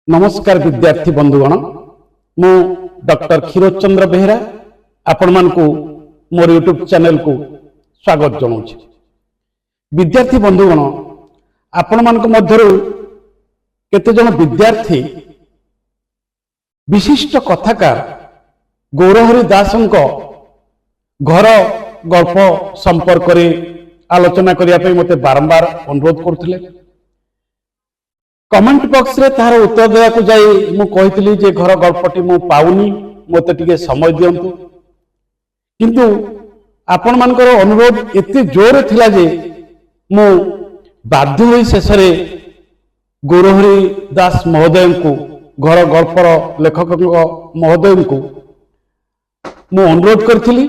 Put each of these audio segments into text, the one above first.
नमस्कार विद्यार्थी बंधुगण मु डॉक्टर क्षीरोद चंद्र बेहेरा आपण मानकु मोर यूट्यूब चैनल को स्वागत जनाऊँ। विद्यार्थी बंधुगण आपण मानक मध्यरु केते जन विद्यार्थी विशिष्ट कथाकार गौरहरि दासंक घर गल्प संपर्क रे आलोचना करिया पे मते बारंबार अनुरोध करथिले। कमेंट बॉक्स रे तार उत्तर देवा को जाई मु कहितली जे घर गल्पटी मु पाउनी मते टिके समय दियंतु, किंतु आपण मानकर अनुरोध एते जोर थिला जे मु बाध्य होई शेषरे गौरहरि दास महोदय को घर गल्पर लेखक महोदय को मु अनुरोध करथिली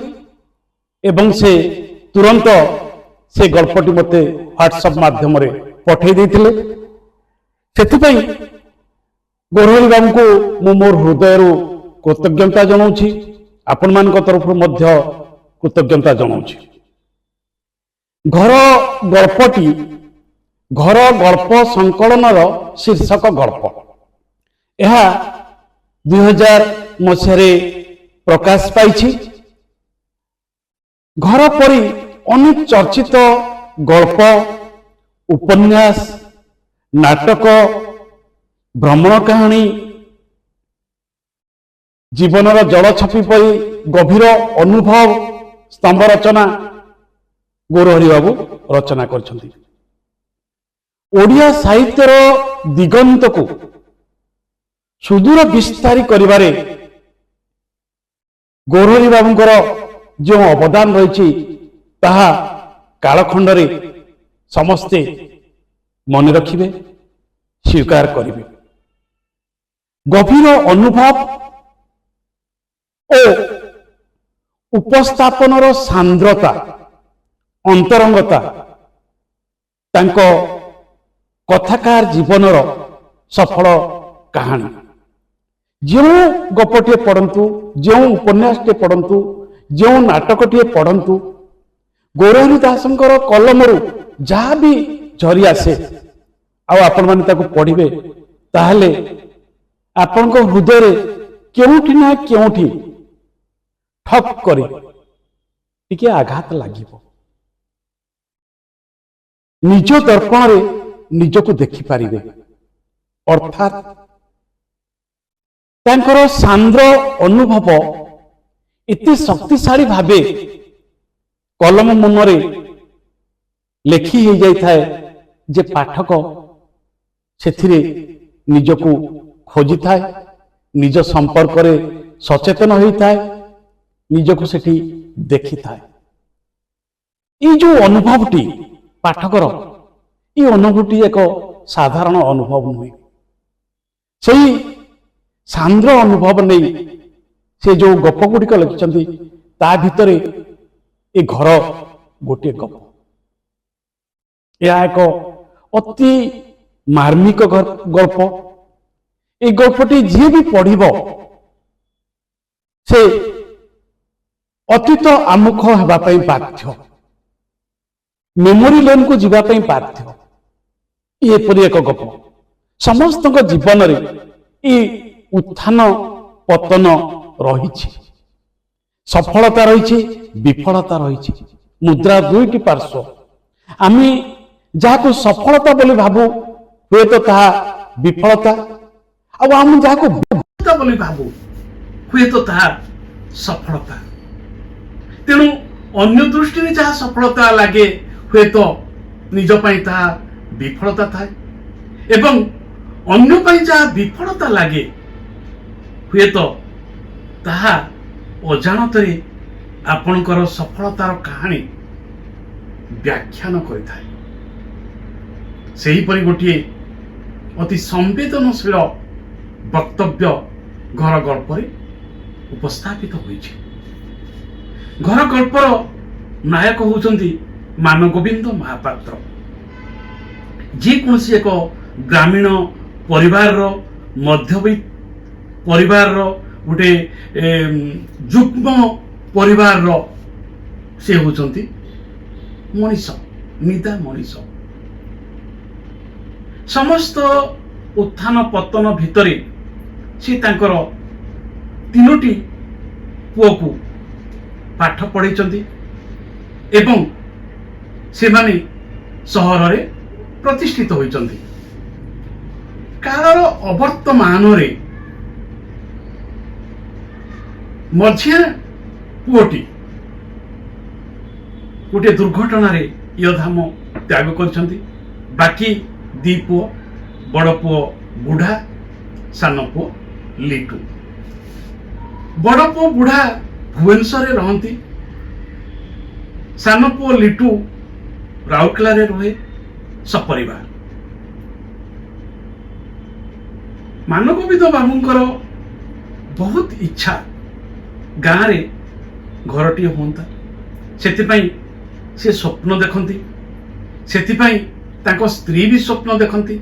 एवं से तुरंत से गल्पटी मते व्हाट्सएप माध्यम रे पठेई देथिले। सेथिपई गौरहरि बाबू को मु मोर हृदय कृतज्ञता जनाऊँ, आपण मान तरफ मध्य कृतज्ञता जनाऊँ। घर गल्पटी घर गल्प संकलनर शीर्षक गल्प यह 2000 मसीह प्रकाश पाई। घर परी अनेक चर्चित गल्प उपन्यास नाटक भ्रमण कहानी जीवनर जलछपी परी गभीर अनुभव स्तंभ रचना गौरहरि बाबू रचना करछंती। ओडिया साहित्यर दिगंत को सुदूर विस्तारी करिबारे गौरहरि बाबूंकर जो अवदान रही ताहा कालखंड रे समस्ते मन रखिबे स्वीकार करिबे। गभीर अनुभव और उपस्थापनर सांद्रता अंतरंगता तांको कथाकार जीवनर सफल कहानी। जो गपटे पढ़ंतु जो उपन्यासटे पढ़ंतु जो नाटकटे पढ़ंतु गौरहरि दासंकर कलमरु जहाँ भी झरी आसे आपण माने ताको पढ़िबे ताहले आपण को हृदय रे केउठी ना केउठी ठप करी टिके आघात लागिबो। निज दर्पण रे निजको देखि पारिबे अर्थात तांकर सांद्र अनुभव इतने शक्तिशाली भावे कलम मनरे लेखि हो जाई थाए जे पाठक सेथिरे निजको खोजी थाए निज संपर्क रे सचेतन होई थाए निजको सेठी देखि थाए। ये जो अनुभवटी पाठकर ये अनुभवटी एक साधारण अनुभव नुहे। सही सांद्र अनुभव नहीं से जो गप गुड़िक लिखिछंती ता भितरे ए घर गोटे गप यह एक अति मार्मिक गल्प। ये गल्पटी जी भी पढ़िब से अतीत आमुख होगापाई बाध्य मेमोरी लेन को जीवापाई बाध्य। एपरी एक गप समस्त जीवन रे ये उत्थान पतन रही सफलता रही विफलता रही मुद्रा दुईटी पार्श्व। आमी जाको सफलता बोली भाबू हुए तो ताहा विफलता और आम जाको विफलता बोली भाबू हुए तो ताहा सफलता। तेणु अन्य दृष्टि में जहाँ सफलता लगे हुए तो निज पाई ताहा विफलता थाए एवं अन्य पाई जहाँ विफलता लगे हुए तो ताहा अजाणतरे आपणकर सफलतार कहानी व्याख्यान करिथाए। सेहीपरि गोटे अति संवेदनशील वक्तव्य घर गल्पर उपस्थापित होइछि। घर गल्पर नायक होउछन्ति मानगोविंद महापात्र। जे कोनसी एक ग्रामीण परिवार मध्यवित्त परिवार गोटे युग्म परिवार से होउछन्ति मनीष निदा मनीष। समस्त ଉତ୍ଥାନ ପତନ ଭିତରେ ସେ ତାଙ୍କର 3ଟି ପୁଅକୁ ପାଠ ପଢ଼େଇଛନ୍ତି ଏବଂ ସେମାନେ ସହରରେ ପ୍ରତିଷ୍ଠିତ ହୋଇଛନ୍ତି। କାଳର ଅବର୍ତ୍ତମାନରେ ମଝିଆ ପୁଅଟି ଗୋଟିଏ ଦୁର୍ଘଟଣାରେ ଇହଧାମ ତ୍ୟାଗ କରିଛନ୍ତି। ବାକି 2 ପୁଅ, ବଡ଼ ପୁଅ ବୁଢ଼ା, ସାନ ପୁଅ ଲିଟୁ। ବଡ଼ ପୁଅ ବୁଢ଼ା ଭୁବନେଶ୍ୱରରେ ରହନ୍ତି, ସାନ ପୁଅ ଲିଟୁ ରାଉରକେଲାରେ ରୁହେ ସପରିବାର। ମାନଗୋବିନ୍ଦ ବାବୁଙ୍କର ବହୁତ ଇଚ୍ଛା ଗାଁରେ ଘରଟିଏ ହୁଅନ୍ତା, ସେଥିପାଇଁ ସେ ସ୍ୱପ୍ନ ଦେଖନ୍ତି, ସେଥିପାଇଁ ତାଙ୍କ ସ୍ତ୍ରୀ ବି ସ୍ୱପ୍ନ ଦେଖନ୍ତି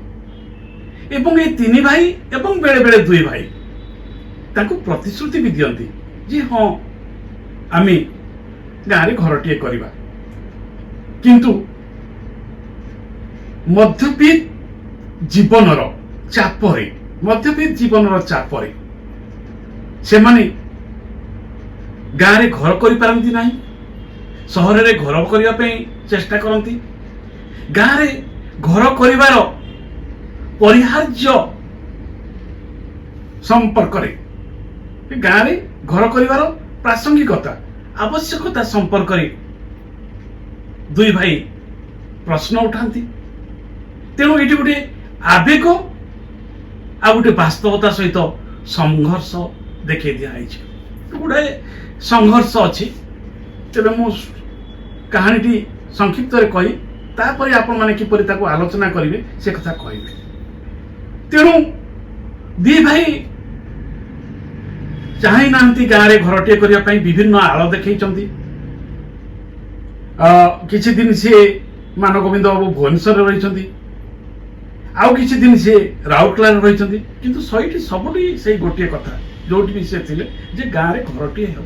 ଏବଂ ଏ 3 ଭାଇ ଏବଂ ବେଳେ ବେଳେ 2 ଭାଇ ତାଙ୍କୁ ପ୍ରତିଶ୍ରୁତି ବି ଦିଅନ୍ତି ଯେ ହଁ ଆମେ ଗାଁରେ ଘରଟିଏ କରିବା। କିନ୍ତୁ ମଧ୍ୟବିତ୍ତ ଜୀବନର ଚାପରେ ସେମାନେ ଗାଁରେ ଘର କରିପାରନ୍ତି ନାହିଁ, ସହରରେ ଘର କରିବା ପାଇଁ ଚେଷ୍ଟା କରନ୍ତି। ଗାଁରେ ଘର କରିବାର ପରିହାର୍ଯ୍ୟ ସମ୍ପର୍କରେ, ଗାଁରେ ଘର କରିବାର ପ୍ରାସଙ୍ଗିକତା ଆବଶ୍ୟକତା ସମ୍ପର୍କରେ 2 ଭାଇ ପ୍ରଶ୍ନ ଉଠାନ୍ତି। ତେଣୁ ଏଠି ଗୋଟେ ଆବେଗ ଆଉ ଗୋଟେ ବାସ୍ତବତା ସହିତ ସଂଘର୍ଷ ଦେଖେଇ ଦିଆଯାଇଛି। ଗୁଡ଼ାଏ ସଂଘର୍ଷ ଅଛି। ତେବେ ମୁଁ କାହାଣୀଟି ସଂକ୍ଷିପ୍ତରେ କହି ତାପରେ ଆପଣମାନେ କିପରି ତାକୁ ଆଲୋଚନା କରିବେ ସେ କଥା କହିବେ। ତେଣୁ 2 ଭାଇ ଚାହିଁ ନାହାନ୍ତି ଗାଁରେ ଘରଟିଏ କରିବା ପାଇଁ, ବିଭିନ୍ନ ଆଳ ଦେଖେଇଛନ୍ତି। କିଛି ଦିନ ସିଏ ମାନଗୋବିନ୍ଦ ବାବୁ ଭୁବନେଶ୍ୱରରେ ରହିଛନ୍ତି, ଆଉ କିଛି ଦିନ ସିଏ ରାଉରକେଲାରେ ରହିଛନ୍ତି। କିନ୍ତୁ ସବୁଠି ସେଇ ଗୋଟିଏ କଥା, ଯୋଉଠି ବି ସେ ଥିଲେ ଯେ ଗାଁରେ ଘରଟିଏ ହେବ।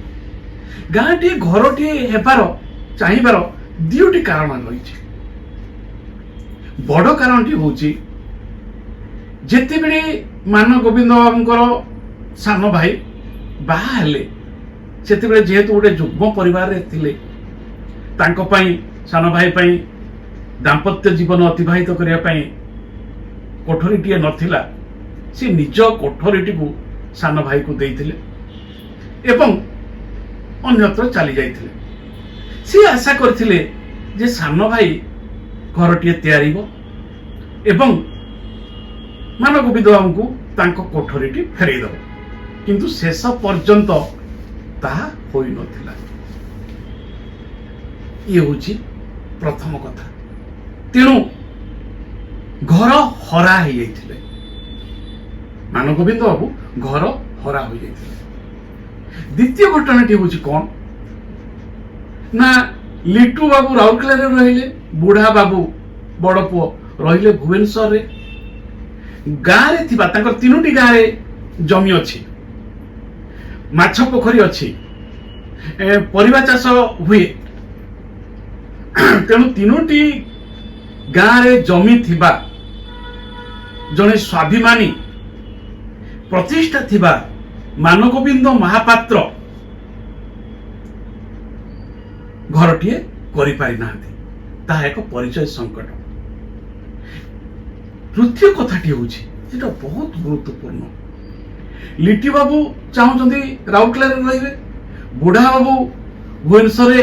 ଗାଁଟିଏ ଘରଟିଏ ହେବାର ଚାହିଁବାର 2ଟି କାରଣ ରହିଛି। ବଡ଼ କାରଣଟି ହଉଛି ଯେତେବେଳେ ମାନଗୋବିନ୍ଦ ବାବୁଙ୍କର ସାନ ଭାଇ ବାହା ହେଲେ, ସେତେବେଳେ ଯେହେତୁ ଗୋଟେ ଯୁଗ୍ମ ପରିବାରରେ ଥିଲେ, ତାଙ୍କ ପାଇଁ ସାନ ଭାଇ ପାଇଁ ଦାମ୍ପତ୍ୟ ଜୀବନ ଅତିବାହିତ କରିବା ପାଇଁ କୋଠରୀଟିଏ ନଥିଲା। ସେ ନିଜ କୋଠରୀଟିକୁ ସାନ ଭାଇକୁ ଦେଇଥିଲେ ଏବଂ ଅନ୍ୟତ୍ର ଚାଲି ଯାଇଥିଲେ। ସେ ଆଶା କରିଥିଲେ ଯେ ସାନ ଭାଇ ଘରଟିଏ ତିଆରିବ ଏବଂ ମାନଗୋବିନ୍ଦ ବାବୁଙ୍କୁ ତାଙ୍କ କୋଠରୀଟି ଫେରେଇ ଦେବ। କିନ୍ତୁ ଶେଷ ପର୍ଯ୍ୟନ୍ତ ତାହା ହୋଇନଥିଲା। ଇଏ ହେଉଛି ପ୍ରଥମ କଥା। ତେଣୁ ଘର ହରା ହେଇଯାଇଥିଲେ, ମାନଗୋବିନ୍ଦ ବାବୁ ଘର ହରା ହୋଇଯାଇଥିଲେ। ଦ୍ୱିତୀୟ ଘଟଣାଟି ହେଉଛି କଣ ନା, ଲିଟୁ ବାବୁ ରାଉରକେଲାରେ ରହିଲେ, ବୁଢ଼ା ବାବୁ ବଡ଼ ପୁଅ ରହିଲେ ଭୁବନେଶ୍ୱରରେ। ଗାଁରେ ଥିବା ତାଙ୍କର 3ଟି ଗାଁରେ ଜମି ଅଛି, ମାଛ ପୋଖରୀ ଅଛି, ପରିବା ଚାଷ ହୁଏ। ତେଣୁ 3ଟି ଗାଁରେ ଜମି ଥିବା ଜଣେ ସ୍ୱାଭିମାନୀ ପ୍ରତିଷ୍ଠା ଥିବା ମାନଗୋବିନ୍ଦ ମହାପାତ୍ର ଘରଟିଏ କରିପାରି ନାହାନ୍ତି। ତାହା ଏକ ପରିଚୟ ସଂକଟ। ତୃତୀୟ କଥାଟି ହେଉଛି, যেটা ବହୁତ ଗୁରୁତ୍ୱପୂର୍ଣ୍ଣ, লিটি বাবু চাହୁଁଛନ୍ତି ରାଉରକେଲାରେ ରହିବେ, ବୁଢ଼ା ବାବୁ ଭୁବନେଶ୍ୱରରେ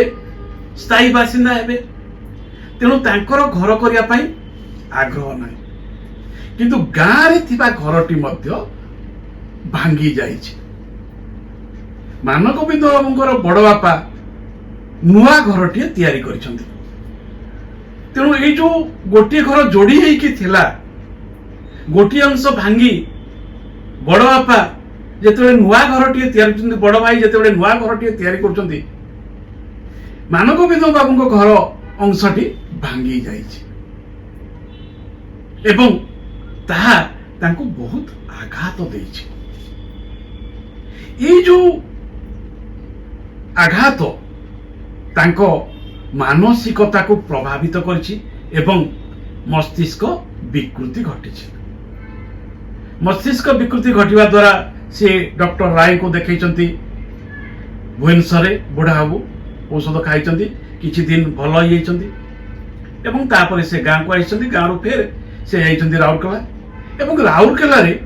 ସ୍ଥାୟୀ ବାସିନ୍ଦା ହେବେ। ତେଣୁ ତାଙ୍କର ଘର କରିବା ପାଇଁ ଆଗ୍ରହ ନାହିଁ। କିନ୍ତୁ ଗାଁରେ ଥିବା ଘରଟି ମଧ୍ୟ ଭାଙ୍ଗି ଯାଇଛି। ମାନଗୋବିନ୍ଦ ବାବୁଙ୍କର ବଡ଼ ବାପା ନୂଆ ଘରଟିଏ ତିଆରି କରିଛନ୍ତି। ତେଣୁ ଏଇ ଯୋଉ ଗୋଟିଏ ଘର ଯୋଡ଼ି ହେଇକି ଥିଲା, ଗୋଟିଏ ଅଂଶ ଭାଙ୍ଗି ବଡ଼ ବାପା ଯେତେବେଳେ ନୂଆ ଘରଟିଏ ତିଆରି କରୁଛନ୍ତି, ବଡ଼ ଭାଇ ଯେତେବେଳେ ନୂଆ ଘରଟିଏ ତିଆରି କରୁଛନ୍ତି, ମାନଗୋବିନ୍ଦ ବାବୁଙ୍କ ଘର ଅଂଶଟି ଭାଙ୍ଗି ଯାଇଛି ଏବଂ ତାହା ତାଙ୍କୁ ବହୁତ ଆଘାତ ଦେଇଛି। ଏଇ ଯୋଉ ଆଘାତ ତାଙ୍କ ମାନସିକତାକୁ ପ୍ରଭାବିତ କରିଛି ଏବଂ ମସ୍ତିଷ୍କ ବିକୃତି ଘଟିଛି। मस्तिष्क विकृति घटवा द्वारा से डॉक्टर राय को देखते भुवनेश्वर बुढ़ा बाबू औषध खाई किछि दिन भल हो तापर से गाँव को आई गाँव फेर से राउरकेला एवं राउरकेला रे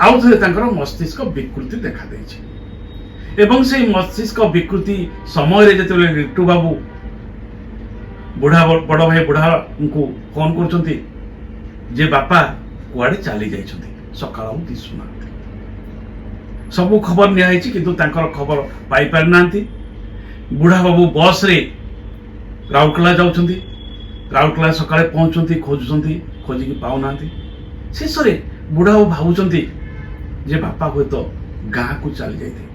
आउ थे मस्तिष्क विकृति देखा देछि एवं से मस्तिष्क विकृति समय जिते लिट्टू बाबू बुढ़ा बड़ भाई बुढ़ा को फोन कर जे बापा कुआडे चली जाइछन्ति सकाळ दिसुना सबू खबर नियाई किंतु तांकर खबर पाई पार नांती बुढ़ा बाबू बस रे राउरकेला जाउछन्ति राउरकेला सकाळे पहुंचन्ति खोजुछन्ति खोजिकी पाउनांती शेष रे बुढ़ा बाबू भाबुछन्ति जे बापा हुए तो गाँ को चली जाइते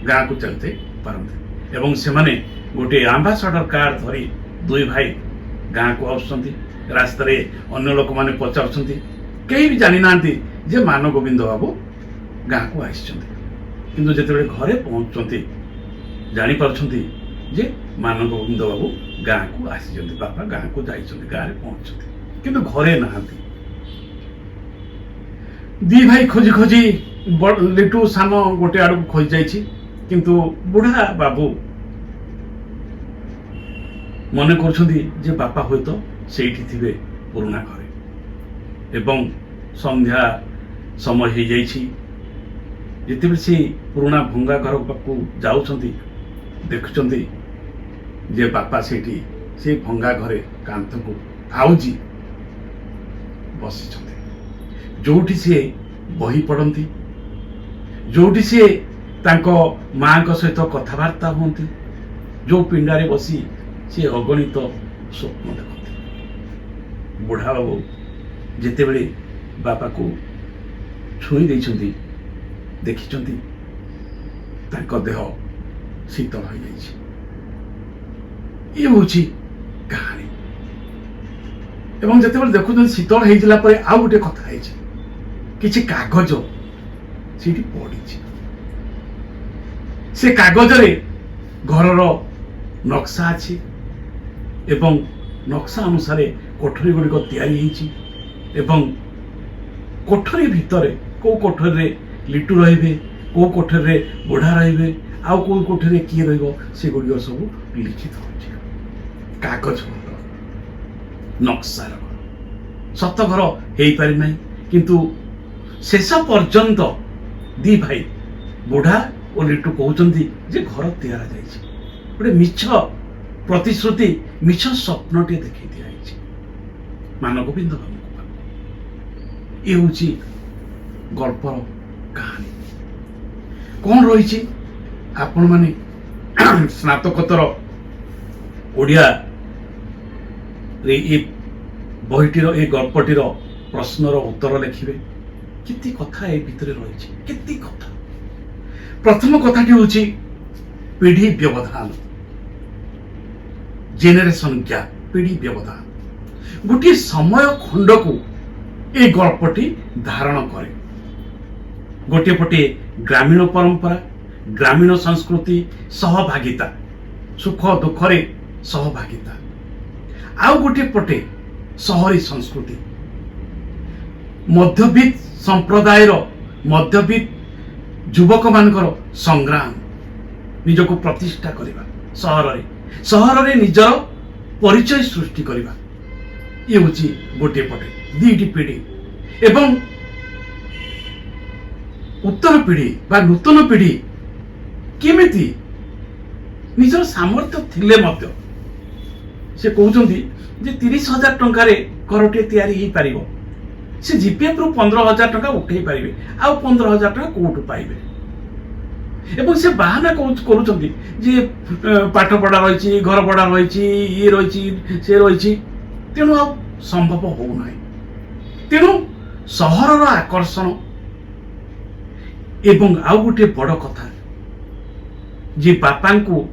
गाँ को चलते पारंते एवं से माने गोटे आंबासाडर कार धरी दुई भाई गाँ को आउछन्ति रास्ता रे अन्य लोक माने पचाउछन्ति केही भी जानि नांती जे मान गोविंद बाबू गाँ को आइछन्ति किंतु जेतेबेले घरे पहुंचन्ति जानि पारछन्ति जे मान गोविंद बाबू गाँ को आसिछन्ति बापा गाँ को जाइछन्ति गाँ रे पहुंचछन्ति किंतु घरे नांती दी भाई खोजी खोजी लिटू सान गोटे आड़ को खोजी जाइछि किंतु बुढ़ा बाबू मन कर बापा हुए तो सेठी थिबे पुराना घरे एवं संध्या समय हो जाइछि जिते से पुराना भंगा घर पाखु जाउछन्ति देखुछन्ति जे बापा सेठी से भंगा घरे कांथ को आउजी बसिछन्ति जोठी से बही पढ़ती जोठी से तांको माँ सहित कथबार्ता होती जो पिंडारे बसी सी अगणित स्वप्न देखते बुढ़ा बाबू जिते बड़े बापा को छुई देइछन्ति देखिछन्ति तांको देह शीतल हो जाइछि ये होछि कहानी एवं जिते बड़े देखुछन्ति शीतल हो जाला परे आ गोटे कथा है किछि कागज सीठी पड़ी से कागज रे घरर नक्शा अछि एवं नक्शा अनुसार कोठरी गुड़िक तैयारी होइछि एवं कोठरी भितर को कोठरी रे लिटू रहिबे को कोठरी रे बुढ़ा रहिबे आउ को कोठरी रे किए रहिबो से गुड़िक सब लिखित होइछि कागज नक्शा सत घर हेई पारि नै किंतु शेष पर्यंत दी भाई बुढ़ा और लिटू कहते जे घर तैयार जाइए गोटे मिछ प्रतिश्रुति मिछ स्वप्नटे देखी दिखाई मान गोविंद बाबू ये हूँ गल्पर कहानी कौन रही आपण माने स्नातकोत्तर ओडिया रे ये बहीटीर ये गल्पटीर प्रश्नर उत्तर लिखिबे केते कथा ए भितरे रही केते कथा प्रथम कथाटी होची पीढ़ी व्यवधान जेनेरेशन गैप पीढ़ी व्यवधान गोटे समय खंड को ए गल्पटी धारण करे गोटे पटे ग्रामीण परंपरा ग्रामीण संस्कृति सहभागिता सुख दुखरे सहभागिता आउ गोटे पटे शहरी संस्कृति मध्यवित्त संप्रदायर मध्यवित्त युवक मानकर संग्राम निजक प्रतिष्ठा करवा सहर रे निजर परिचय सृष्टि करवा ये हूँ गोटे पटे दीटी पीढ़ी एवं उत्तर पीढ़ी बा नूतन पीढ़ी केमिति निजर सामर्थ्य थिले मध्य से कहते जे 30,000 टंकार घरटे तैयारी हो पार से जीपीएफ रु 15,000 टंका उठे पारे आउ 15,000 टंका कोठु पाइबे एवं से बाहाना करुछन्ति जे पाठ पढ़ा रही घर पढ़ा रही ये रही से रही तेणु आ संभव हो ना तेणु सहर आकर्षण एवं आउ गोटे बड़ कथा जे बापा को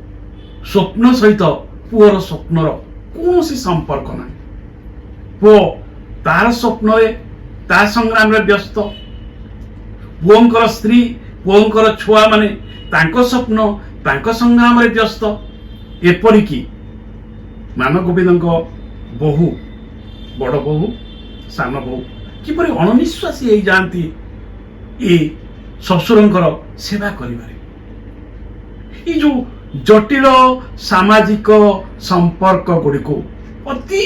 स्वप्न सहित पुअर स्वप्नर कौन संपर्क ना पुओ तार स्वप्न ता संग्राम में व्यस्त पुओंकर स्त्री पुओंकर छुआ माने तांको स्वप्न तांको संग्राम में व्यस्त एपरिकी मान गोविंद बहु बड़ बहु सान बहु କିପରି ଅଣନିଶ୍ୱାସୀ ହେଇଯାଆନ୍ତି ଏ ଶ୍ୱଶୁରଙ୍କର ସେବା କରିବାରେ। ଏଇ ଯୋଉ ଜଟିଳ ସାମାଜିକ ସମ୍ପର୍କ ଗୁଡ଼ିକୁ ଅତି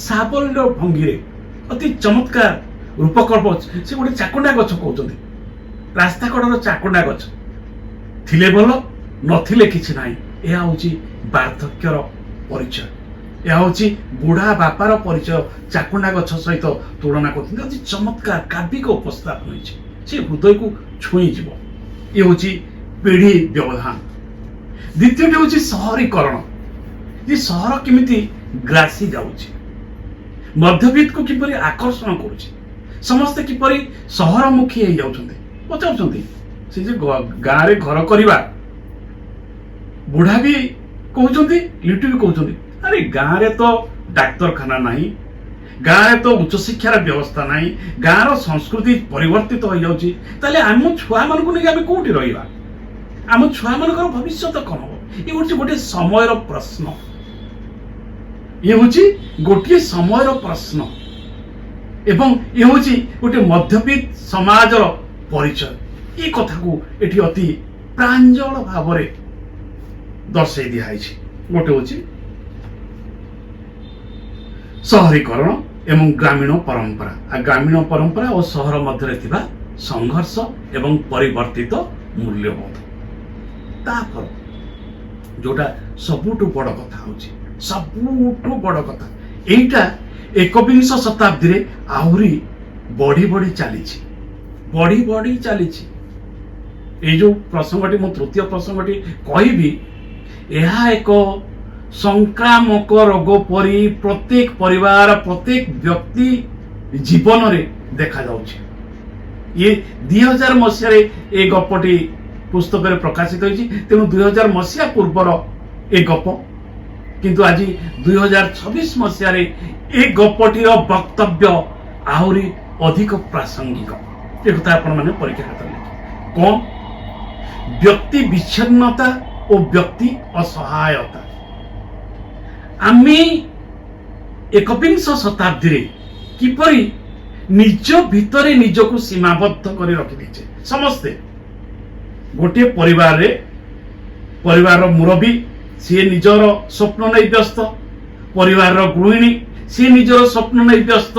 ସାବଲ୍ୟ ଭଙ୍ଗୀରେ ଅତି ଚମତ୍କାର ରୂପକଳ୍ପ, ସେ ଗୋଟେ ଚାକୁଣ୍ଡା ଗଛ କହୁଛନ୍ତି, ରାସ୍ତା କଡ଼ର ଚାକୁଣ୍ଡା ଗଛ, ଥିଲେ ଭଲ ନଥିଲେ କିଛି ନାହିଁ। ଏହା ହଉଛି ବାର୍ଦ୍ଧକ୍ୟର ପରିଚୟ, ଏହା ହଉଛି ବୁଢା ବାପାର ପରିଚୟ। ଚାକୁଣ୍ଡା ଗଛ ସହିତ ତୁଳନା କରୁଛନ୍ତି, ଅତି ଚମତ୍କାର କାବ୍ୟିକ ଉପସ୍ଥାପନ ହେଇଛି, ସେ ହୃଦୟକୁ ଛୁଇଁଯିବ। ଇଏ ହଉଛି ପିଢ଼ି ବ୍ୟବଧାନ। ଦ୍ୱିତୀୟଟି ହଉଛି ସହରୀକରଣ, ଯେ ସହର କେମିତି ଗ୍ରାସି ଯାଉଛି, ମଧ୍ୟବିତ୍ତକୁ କିପରି ଆକର୍ଷଣ କରୁଛି, ସମସ୍ତେ କିପରି ସହରମୁଖୀ ହେଇଯାଉଛନ୍ତି। ପଚାରୁଛନ୍ତି ସେ ଯେ ଗାଁରେ ଘର କରିବା, ବୁଢା ବି କହୁଛନ୍ତି, ଲିଟୁ ବି କହୁଛନ୍ତି, ଆରେ ଗାଁରେ ତ ଡାକ୍ତରଖାନା ନାହିଁ, ଗାଁରେ ତ ଉଚ୍ଚଶିକ୍ଷାର ବ୍ୟବସ୍ଥା ନାହିଁ, ଗାଁର ସଂସ୍କୃତି ପରିବର୍ତ୍ତିତ ହେଇଯାଉଛି, ତାହେଲେ ଆମ ଛୁଆମାନଙ୍କୁ ନେଇକି ଆମେ କୋଉଠି ରହିବା? ଆମ ଛୁଆମାନଙ୍କର ଭବିଷ୍ୟତ କଣ ହବ? ଇଏ ହଉଛି ଗୋଟେ ସମୟର ପ୍ରଶ୍ନ, ଇଏ ହଉଛି ଗୋଟିଏ ସମୟର ପ୍ରଶ୍ନ, ଏବଂ ଇଏ ହଉଛି ଗୋଟେ ମଧ୍ୟବିତ୍ତ ସମାଜର ପରିଚୟ। এই কথাକୁ এটি অতি প্রাঞ্জল ভাବରେ দর্শাই দিয়াଯାଇଛି। ଗୋଟେ ହେଉଛି ସହରୀକରଣ ଏବଂ ଗ୍ରାମୀଣ ପରମ୍ପରା, ଗ୍ରାମୀଣ ପରମ୍ପରା ଓ ସହର ମଧ୍ୟରେ ଥିବା ସଂଘର୍ଷ ଏବଂ ପରିବର୍ତ୍ତିତ ମୂଲ୍ୟବୋଧ। ତାପରେ ଯୋଉଟା ସବୁଠୁ ବଡ଼ କଥା ହେଉଛି, ସବୁଠୁ ବଡ଼ କଥା এইটা একবিংশ শতাব্দীରେ ଆହୁରି ବଢି ବଢି ଚାଲିଛି, ବଢି ବଢି ଚାଲିଛି। এই ଯୋଉ ପ୍ରସଙ୍ଗଟି, ମୁଁ ତୃତୀୟ ପ୍ରସଙ୍ଗଟି କହିବି, ଏହା ଏକ ସଂକ୍ରାମକ ରୋଗ ପରି ପ୍ରତ୍ୟେକ ପରିବାର, ପ୍ରତ୍ୟେକ ବ୍ୟକ୍ତି ଜୀବନରେ ଦେଖାଯାଉଛି। ଇଏ 2000 ମସିହାରେ ଏ ଗପଟି ପୁସ୍ତକରେ ପ୍ରକାଶିତ ହୋଇଛି, ତେଣୁ 2000 ମସିହା ପୂର୍ବର ଏ ଗପ, କିନ୍ତୁ ଆଜି 2026 ମସିହାରେ ଏ ଗପଟିର ବକ୍ତବ୍ୟ ଆହୁରି ଅଧିକ ପ୍ରାସଙ୍ଗିକ। ଏ କଥା ଆପଣମାନେ ପରୀକ୍ଷା ଖାତାରେ ଲେଖିବେ। କଣ? ବ୍ୟକ୍ତି ବିଚ୍ଛିନ୍ନତା ଓ ବ୍ୟକ୍ତି ଅସହାୟତା। ଆମେ একবিংশ ଶତାବ୍ଦୀରେ କିପରି ନିଜ ଭିତରେ ନିଜକୁ ସୀମାବଦ୍ଧ କରି ରଖିଦେଇଛେ। ସମସ୍ତେ ଗୋଟିଏ ପରିବାରରେ, ପରିବାରର ମୁରବୀ ସିଏ ନିଜର ସ୍ୱପ୍ନ ନେଇ ବ୍ୟସ୍ତ, ପରିବାରର ଗୃହିଣୀ ସିଏ ନିଜର ସ୍ୱପ୍ନ ନେଇ ବ୍ୟସ୍ତ,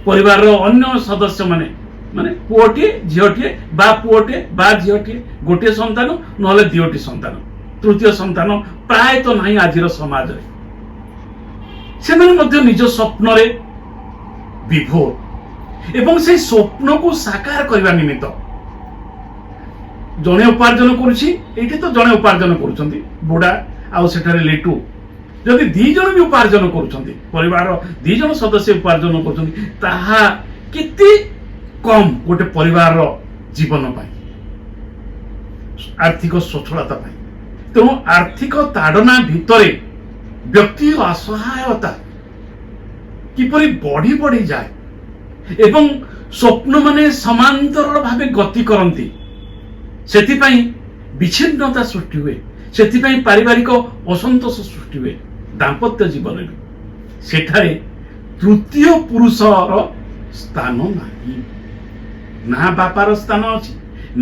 ପରିବାରର ଅନ୍ୟ ସଦସ୍ୟମାନେ ମାନେ ପୁଅଟିଏ ଝିଅଟିଏ ବା ପୁଅଟିଏ ବା ଝିଅଟିଏ, ଗୋଟିଏ ସନ୍ତାନ ନହେଲେ ଦିଓଟି ସନ୍ତାନ, ତୃତୀୟ ସନ୍ତାନ ପ୍ରାୟତଃ ନାହିଁ ଆଜିର ସମାଜରେ। ସେମାନେ ମଧ୍ୟ ନିଜ ସ୍ୱପ୍ନରେ ବିଭୋର ଏବଂ সেই ସ୍ୱପ୍ନକୁ ସାକାର କରିବା ନିମିତ୍ତ ଜଣେ ଉପାର୍ଜନ କରୁଛି, ଏଇଠି ତ ଜଣେ ଉପାର୍ଜନ କରୁଛନ୍ତି ବୁଢା ଆଉ ସେଠାରେ ଲିଟୁ, ଯଦି ଦି ଜଣ ବି ଉପାର୍ଜନ କରୁଛନ୍ତି, ପରିବାରର ଦି ଜଣ ସଦସ୍ୟ ଉପାର୍ଜନ କରୁଛନ୍ତି, ତାହା କେତେ କମ୍ ଗୋଟେ ପରିବାରର ଜୀବନ ପାଇଁ, ଆର୍ଥିକ ସ୍ୱଚ୍ଛଳତା ପାଇଁ। ତେଣୁ ଆର୍ଥିକ ତାଡ଼ନା ଭିତରେ ବ୍ୟକ୍ତି ଅସହାୟତା କିପରି ବଢି ବଢି ଯାଏ ଏବଂ ସ୍ୱପ୍ନ ମାନେ ସମାନ୍ତରାଳ ଭାବେ ଗତି କରନ୍ତି, ସେଥିପାଇଁ ବିଚ୍ଛିନ୍ନତା ସୃଷ୍ଟି ହୁଏ, ସେଥିପାଇଁ ପାରିବାରିକ ଅସନ୍ତୋଷ ସୃଷ୍ଟି ହୁଏ ଦାମ୍ପତ୍ୟ ଜୀବନରେ। ସେଠାରେ ତୃତୀୟ ପୁରୁଷର ସ୍ଥାନ ନାହିଁ। ନା ବାପାର ସ୍ଥାନ ଅଛି,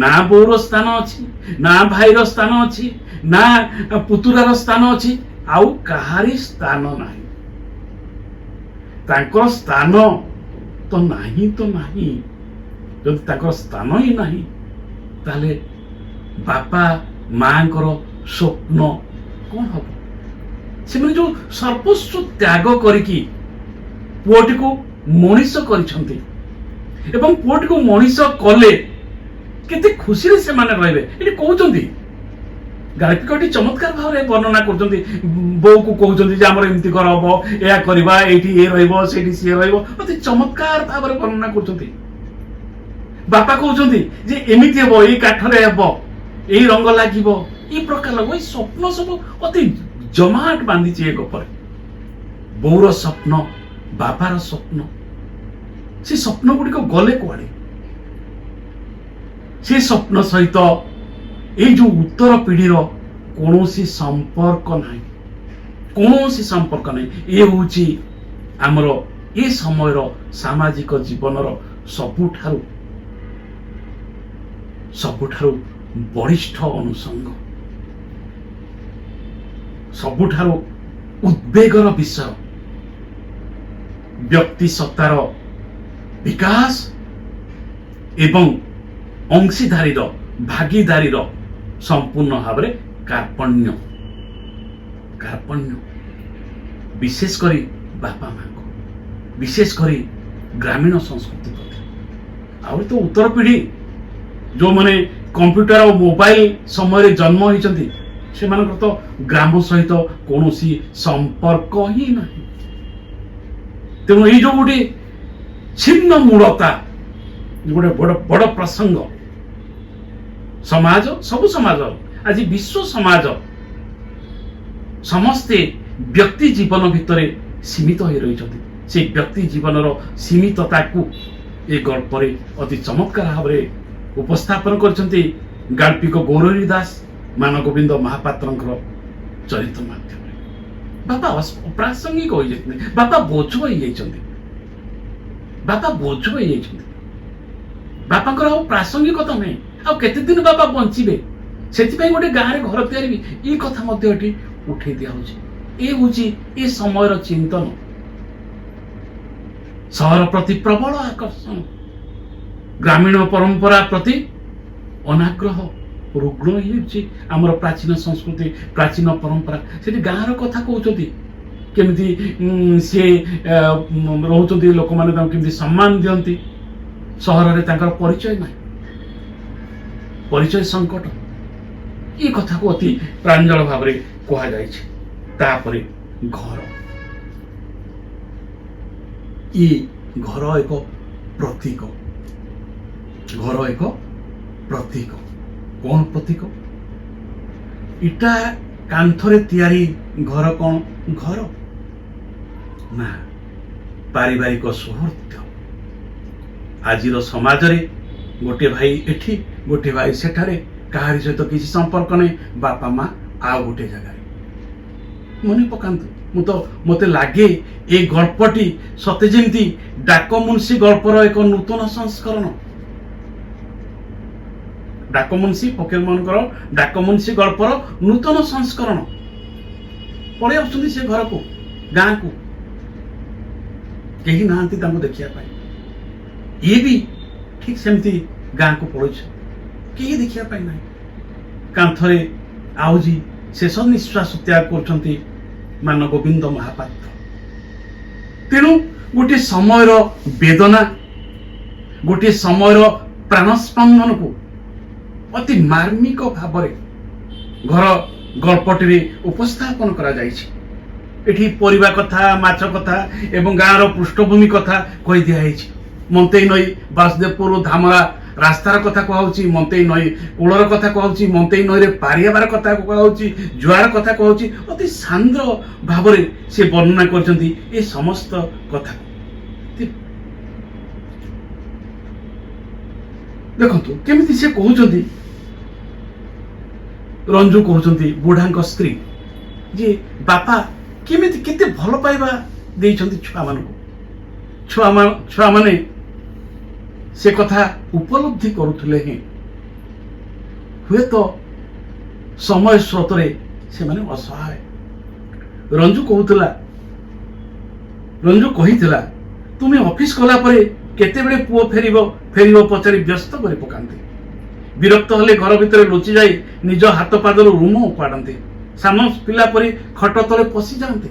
ନା ବୋଉର ସ୍ଥାନ ଅଛି, ନା ଭାଇର ସ୍ଥାନ ଅଛି, ନା ପୁତୁରାର ସ୍ଥାନ ଅଛି, ଆଉ କାହାରି ସ୍ଥାନ ନାହିଁ। ତାଙ୍କର ସ୍ଥାନ ତ ନାହିଁ ତ ନାହିଁ। ଯଦି ତାଙ୍କର ସ୍ଥାନ ହିଁ ନାହିଁ, ତାହେଲେ ବାପା ମାଙ୍କର ସ୍ୱପ୍ନ କଣ ହବ? ସେମାନେ ଯୋଉ ସର୍ବସ୍ୱ ତ୍ୟାଗ କରିକି ପୁଅଟିକୁ ମଣିଷ କରିଛନ୍ତି ଏବଂ ପୁଅଟିକୁ ମଣିଷ କଲେ କେତେ ଖୁସିରେ ସେମାନେ ରହିବେ, ଏଠି କହୁଛନ୍ତି। ଗାଳ୍ପିକଟି ଚମତ୍କାର ଭାବରେ ବର୍ଣ୍ଣନା କରୁଛନ୍ତି। ବୋଉକୁ କହୁଛନ୍ତି ଯେ ଆମର ଏମିତି ଘର ହବ, ଏହା କରିବା, ଏଇଠି ଇଏ ରହିବ, ସେଇଠି ସିଏ ରହିବ, ଅତି ଚମତ୍କାର ଭାବରେ ବର୍ଣ୍ଣନା କରୁଛନ୍ତି। ବାପା କହୁଛନ୍ତି ଯେ ଏମିତି ହବ, ଏଇ କାଠରେ ହେବ, ଏଇ ରଙ୍ଗ ଲାଗିବ, ଏଇ ପ୍ରକାର ଲାଗିବ। ଏଇ ସ୍ୱପ୍ନ ସବୁ ଅତି ଜମାଟ ବାନ୍ଧିଛି ଏ ଗପରେ। ବୋଉର ସ୍ୱପ୍ନ, ବାପାର ସ୍ୱପ୍ନ, ସେ ସ୍ୱପ୍ନ ଗୁଡ଼ିକ ଗଲେ କୁଆଡେ? ସେ ସ୍ୱପ୍ନ ସହିତ এই যে উত্তর পিঢ়ির কৌশি সম্পর্ক নাই, কৌশি সম্পর্ক নাই। এ হচ্ছে আমার ଏ ସମୟର ସାମାଜିକ ଜୀବନର ସବୁଠାରୁ ବଳିଷ୍ଠ ଅନୁଷଙ୍ଗ, ସବୁଠାରୁ ଉଦ୍ବେଗର ବିଷୟ, ବ୍ୟକ୍ତି ସତ୍ତାର ବିକାଶ ଏବଂ ଅଂଶୀଦାରୀର ଭାଗିଦାରୀର ସମ୍ପୂର୍ଣ୍ଣ ଭାବରେ कार्पण्य विशेष करी बापा माँ को, विशेष करी ग्रामीण संस्कृति प्रति आउ तो उत्तर पीढ़ी जो माने कंप्यूटर और मोबाइल समय जन्म होती से तो ग्राम सहित कौन संपर्क ही ना। तेणु ये जो गोटे छिन्न मूलता गोटे बड़ प्रसंग समाज सब समाज आज विश्व समाज समस्ते व्यक्ति जीवन भितर सीमित हो रही से व्यक्ति जीवन सीमितता को ये गल्प अति चमत्कार भाव उपस्थापन करछन्ति गाल्पिक गौरवी दास मानगोविंद महापात्र चरित्र माध्यम बापा अप्रासंगिक हो जाते, बापा बोझ हो जाते, बापा बोझ हो जाते, बापा प्रासंगिकता नहीं आ केते दिन बापा बंचिबे से गोटे गाँव में घर तैयारी ये कथा उठे दिया ये समय चिंतन सहर प्रति प्रबल आकर्षण ग्रामीण परंपरा प्रति अनाग्रह रुग्ण आमर प्राचीन संस्कृति प्राचीन परंपरा से गाँव कथा कहते केमती सी रोच लोक मैंने सम्मान दिखती सहर में परिचय ना परिचय संकट ये कथा को अति प्रांजल भाव में कह जापर घर ये घर एक प्रतीक कौन प्रतीक इटा कांथरे तैयारी घर कौन घर ना पारिवारिक सौहार्द आजिर समाज रे गोटे भाई एठी गोटे भाई सेठारे कहारी सहित किसी संपर्क नहीं बापा माँ आ गोटे जगह मन पकातु मत लगे ये गल्पटी सते जमी डाकमुंशी गल्पर एक नूतन संस्करण डाकमुंशी फकीर मानकर डाकमुंशी गल्पर नूतन संस्करण पड़े आसुंदी से घर को गाँ को कहीं ना देखा ये भी ठीक सेमती गाँ को पड़े कहीं देखा ना कांथरे आउजी शेष निश्वास त्याग कर मानगोविंद महापात्र तेणु गोटे समय वेदना गोटे समय प्राणस्पंदन को अति मार्मिक भाव घर गल्पटी उपस्थापन करा जायछि। एठी परिवा कथा माछ कथा एवं गाँव पृष्ठभूमि कथा कही दिखाई मंतेई नई बासुदेवपुर धामरा रास्तार कथा कहूँ मंतेई नई कूलर कथा कहूँ मंतेई नई पारियाबार कथा कहूँ जुआर कथा कहूँ अति सांद्र भाव से वर्णना कर समस्त कथा देखु केमिति से कहते रंजू कहते बुढ़ा स्त्री जे बापा केमिति केते भल पाइबा देइछन्ति छुआ माने से कथा उपलब्धि करुले हैं हुए तो समय स्रोत से माने असहाय रंजू कही तुम्हें ऑफिस कला परे केते बेले पुओ फेरिबो पचारि व्यस्त कर पकाते विरक्त हेले घर भितर लुचि जाई निज हाथ पादर रूम उपाड़ते साम पिला परी खट तले पशि जाते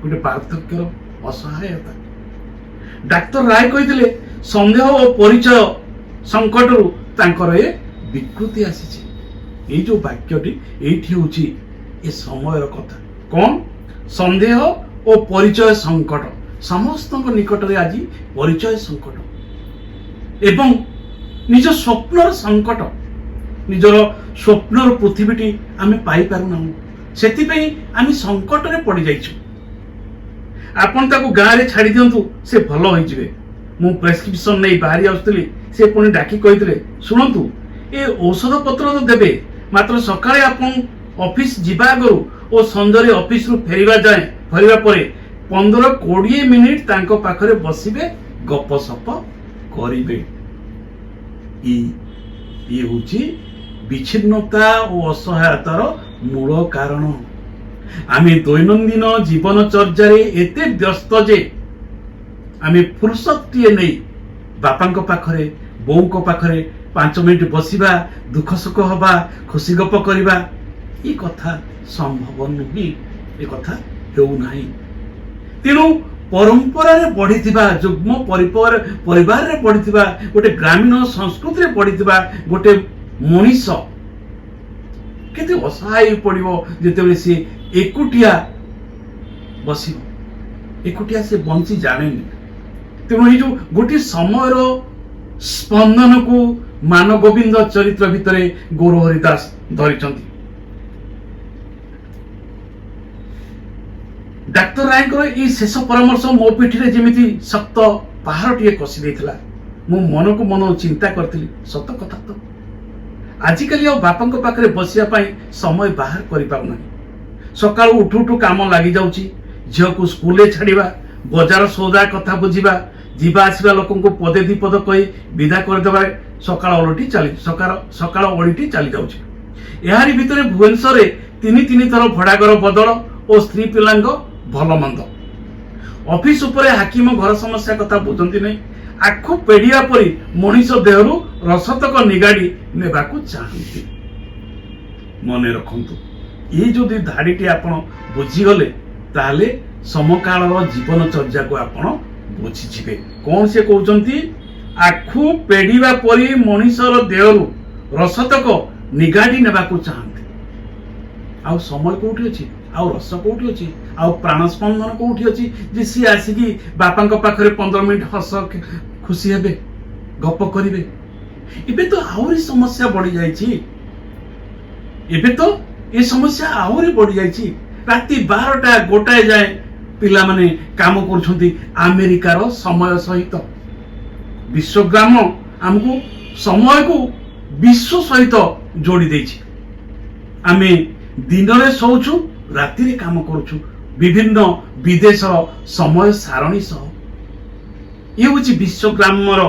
गोटे पार्थक्यर असहायता डाक्तर राय कही संदेह और परिचय संकट विकृति आसी जो वाक्यटी ये समय कथा कौन संदेह और परिचय संकट समस्त निकट में आज परिचय संकट एवं निज स्वप्नर संकट निजर स्वप्नर पृथ्वीटी आम पाई पारुना से आम संकट में पड़ जाइछु आपन ताको गाँव में छाड़ी दिंतु से भल हो मु प्रेस्क्रिप्शन नहीं बाहरी आसुली से पुणी डाकी कही शुणु ये औषध पत्र तो देवे मात्र सकाळे आपन ऑफिस जीवा आगु और संजरे ऑफिस रु फेरिबा जाए फेरिबा परे 15-20 ମିନିଟ ତାଙ୍କ ପାଖରେ ବସିବେ, ଗପସପ କରିବେ। ଇଏ ହଉଛି ବିଚ୍ଛିନ୍ନତା ଓ ଅସହାୟତାର ମୂଳ କାରଣ। ଆମେ ଦୈନନ୍ଦିନ ଜୀବନଚର୍ଯ୍ୟାରେ ଏତେ ବ୍ୟସ୍ତ ଯେ ଆମେ ଫୁର୍ସତଟିଏ ନେଇ ବାପାଙ୍କ ପାଖରେ, ବୋଉଙ୍କ ପାଖରେ 5 ମିନିଟ ବସିବା, ଦୁଃଖ ସୁଖ ହବା, ଖୁସି ଗପ କରିବା, ଏ କଥା ସମ୍ଭବ ନୁହେଁ, ଏ କଥା ହେଉନାହିଁ। ତେଣୁ ପରମ୍ପରାରେ ବଢିଥିବା, ଯୁଗ୍ମ ପରିବାରରେ ବଢିଥିବା, ଗୋଟେ ଗ୍ରାମୀଣ ସଂସ୍କୃତିରେ ବଢିଥିବା ଗୋଟେ ମଣିଷ କେତେ ଅସହାୟ ପଡିବ ଯେତେବେଳେ ସେ ଏକୁଟିଆ ବସିବ, ଏକୁଟିଆ ସେ ବଞ୍ଚି ଜାଣେନି। ତେଣୁ ଏଇ ଯୋଉ ଗୋଟିଏ ସମୟର ସ୍ପନ୍ଦନକୁ ମାନଗୋବିନ୍ଦ ଚରିତ୍ର ଭିତରେ ଗୌରହରି ଦାସ ଧରିଛନ୍ତି। ଡାକ୍ତର ରାୟଙ୍କର ଏଇ ଶେଷ ପରାମର୍ଶ ମୋ ପିଠିରେ ଯେମିତି ଶକ୍ତ ପାହାଡ଼ଟିଏ କଷି ଦେଇଥିଲା। ମୁଁ ମନକୁ ମନ ଚିନ୍ତା କରିଥିଲି, ସତ କଥା ତ ଆଜିକାଲି ଆଉ ବାପାଙ୍କ ପାଖରେ ବସିବା ପାଇଁ ସମୟ ବାହାର କରିପାରୁନାହିଁ। ସକାଳୁ ଉଠୁ ଉଠୁ କାମ ଲାଗି ଯାଉଛି। ଝିଅକୁ ସ୍କୁଲରେ ଛାଡିବା, ବଜାର ସୌଦା କଥା ବୁଝିବା, ଯିବା ଆସିବା ଲୋକଙ୍କୁ ପଦେ ଦି ପଦ କହି ବିଦା କରିଦେବା, ସକାଳ ଓଳିଟି ଚାଲି ଯାଉଛି। ଏହାରି ଭିତରେ ଭୁବନେଶ୍ୱରରେ 3 ଥର ଭଡାଘର ବଦଳ ଓ ସ୍ତ୍ରୀ ପିଲାଙ୍କ ଭଲ ମନ୍ଦ। ଅଫିସ ଉପରେ ହାକିମ ଘର ସମସ୍ୟା କଥା ବୁଝନ୍ତି ନାହିଁ। ଆଖୁ ପେଡିଆ ପରି ମଣିଷ ଦେହରୁ ରସତକ ନିଗାଡି ନେବାକୁ ଚାହାନ୍ତି। ମନେ ରଖନ୍ତୁ, ଏଇ ଯଦି ଧାଡିଟି ଆପଣ ବୁଝିଗଲେ ତାହେଲେ ସମକାଳର ଜୀବନଚର୍ଯ୍ୟାକୁ ଆପଣ ବୁଝିଯିବେ। କଣ ସେ କହୁଛନ୍ତି? ଆଖୁ ପେଡିବା ପରି ମଣିଷର ଦେହରୁ ରସତକ ନିଗାଡି ନେବାକୁ ଚାହାନ୍ତି। ଆଉ ସମୟ କୋଉଠି ଅଛି? ଆଉ ରସ କୋଉଠି ଅଛି? ଆଉ ପ୍ରାଣ ସ୍ପନ୍ଦନ କୋଉଠି ଅଛି ଯେ ସିଏ ଆସିକି ବାପାଙ୍କ ପାଖରେ 15 ମିନିଟ ହସ ଖୁସି ହେବେ, ଗପ କରିବେ? ଏବେ ତ ଆହୁରି ସମସ୍ୟା ବଢି ଯାଇଛି। ଏବେ ତ ଏ ସମସ୍ୟା ଆହୁରି ବଢି ଯାଇଛି। ରାତି 12ଟା 1ଟାଏ ଯାଏ ପିଲାମାନେ କାମ କରୁଛନ୍ତି ଆମେରିକାର ସମୟ ସହିତ। ବିଶ୍ୱଗ୍ରାମ ଆମକୁ ସମୟକୁ ବିଶ୍ୱ ସହିତ ଯୋଡି ଦେଇଛି। ଆମେ ଦିନରେ ଶୋଉଛୁ, ରାତିରେ କାମ କରୁଛୁ, ବିଭିନ୍ନ ବିଦେଶର ସମୟ ସାରଣୀ ସହ। ଇଏ ହଉଛି ବିଶ୍ୱଗ୍ରାମର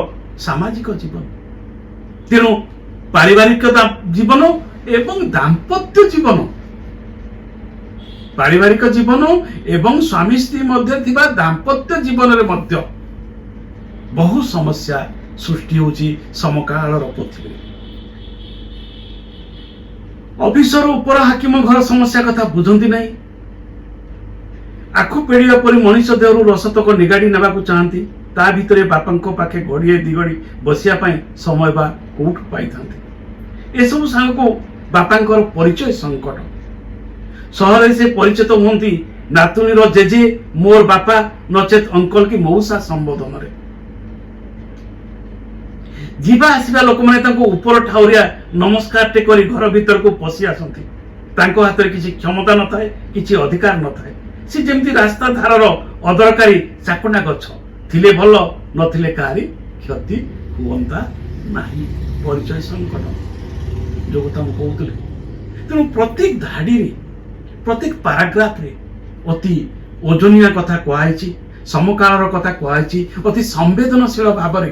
ସାମାଜିକ ଜୀବନ। ତେଣୁ ପାରିବାରିକ ଜୀବନ ଏବଂ ଦାମ୍ପତ୍ୟ ଜୀବନ, ପାରିବାରିକ ଜୀବନ ଏବଂ ସ୍ୱାମୀ ସ୍ତ୍ରୀ ମଧ୍ୟରେ ଥିବା ଦାମ୍ପତ୍ୟ ଜୀବନରେ ମଧ୍ୟ ବହୁ ସମସ୍ୟା ସୃଷ୍ଟି ହେଉଛି ସମକାଳର ପୃଥିବୀରେ। ଅଫିସର ଉପର ହାକିମ ଘର ସମସ୍ୟା କଥା ବୁଝନ୍ତି ନାହିଁ। ଆଖୁ ପେଡିବା ପରି ମଣିଷ ଦେହରୁ ରସତକ ନିଗାଡି ନେବାକୁ ଚାହାନ୍ତି। ତା ଭିତରେ ବାପାଙ୍କ ପାଖେ ଘଡ଼ିଏ 2 ଘଡ଼ି ବସିବା ପାଇଁ ସମୟ ବା କୋଉଠୁ ପାଇଥାନ୍ତି? ଏସବୁ ସାଙ୍ଗକୁ ବାପାଙ୍କର ପରିଚୟ ସଙ୍କଟ। ସହରରେ ସେ ପରିଚିତ ହୁଅନ୍ତି ନାତୁଣୀର ଜେଜେ, ମୋର ବାପା, ନଚେତ ଅଙ୍କଲ କି ମଉସା ସମ୍ବୋଧନରେ। ଯିବା ଆସିବା ଲୋକମାନେ ତାଙ୍କୁ ଉପର ଠାଉରିଆ ନମସ୍କାରଟେ କରି ଘର ଭିତରକୁ ପଶି ଆସନ୍ତି। ତାଙ୍କ ହାତରେ କିଛି କ୍ଷମତା ନଥାଏ, କିଛି ଅଧିକାର ନଥାଏ। ସେ ଯେମିତି ରାସ୍ତା ଧାରର ଅଦରକାରୀ ଚାକୁଣ୍ଡା ଗଛ, ଥିଲେ ଭଲ, ନଥିଲେ କାହାରି କ୍ଷତି ହୁଅନ୍ତା ନାହିଁ। ପରିଚୟ ସଙ୍କଟ ଯୋଉ କଥା ମୁଁ କହୁଥିଲି। ତେଣୁ ପ୍ରତ୍ୟେକ ଧାଡିରେ, ପ୍ରତ୍ୟେକ ପାରାଗ୍ରାଫରେ ଅତି ଓଜନିଆ କଥା କୁହାଯାଇଛି, ସମକାଳର କଥା କୁହାଯାଇଛି। ଅତି ସମ୍ବେଦନଶୀଳ ଭାବରେ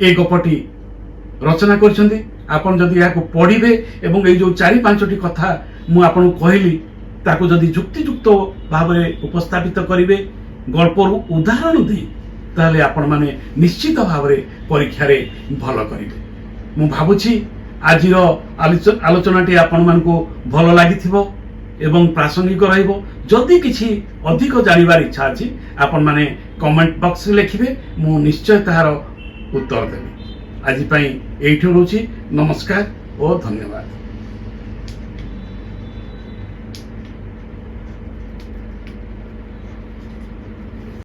ଏ ଗପଟି ରଚନା କରିଛନ୍ତି। ଆପଣ ଯଦି ଏହାକୁ ପଢିବେ ଏବଂ ଏଇ ଯୋଉ 4-5ଟି କଥା ମୁଁ ଆପଣଙ୍କୁ କହିଲି ତାକୁ ଯଦି ଯୁକ୍ତିଯୁକ୍ତ ଭାବରେ ଉପସ୍ଥାପିତ କରିବେ, ଗଳ୍ପରୁ ଉଦାହରଣ ଦେଇ, ତାହେଲେ ଆପଣମାନେ ନିଶ୍ଚିତ ଭାବରେ ପରୀକ୍ଷାରେ ଭଲ କରିବେ। ମୁଁ ଭାବୁଛି ଆଜିର ଆଲୋଚନାଟି ଆପଣମାନଙ୍କୁ ଭଲ ଲାଗିଥିବ ଏବଂ ପ୍ରାସଙ୍ଗିକ ରହିବ। ଯଦି କିଛି ଅଧିକ ଜାଣିବାର ଇଚ୍ଛା ଅଛି ଆପଣମାନେ କମେଣ୍ଟ ବକ୍ସରେ ଲେଖିବେ, ମୁଁ ନିଶ୍ଚୟ ତାହାର ଉତ୍ତର ଦେବି। ଆଜି ପାଇଁ ଏଇଠି ରହୁଛି। ନମସ୍କାର ଓ ଧନ୍ୟବାଦ।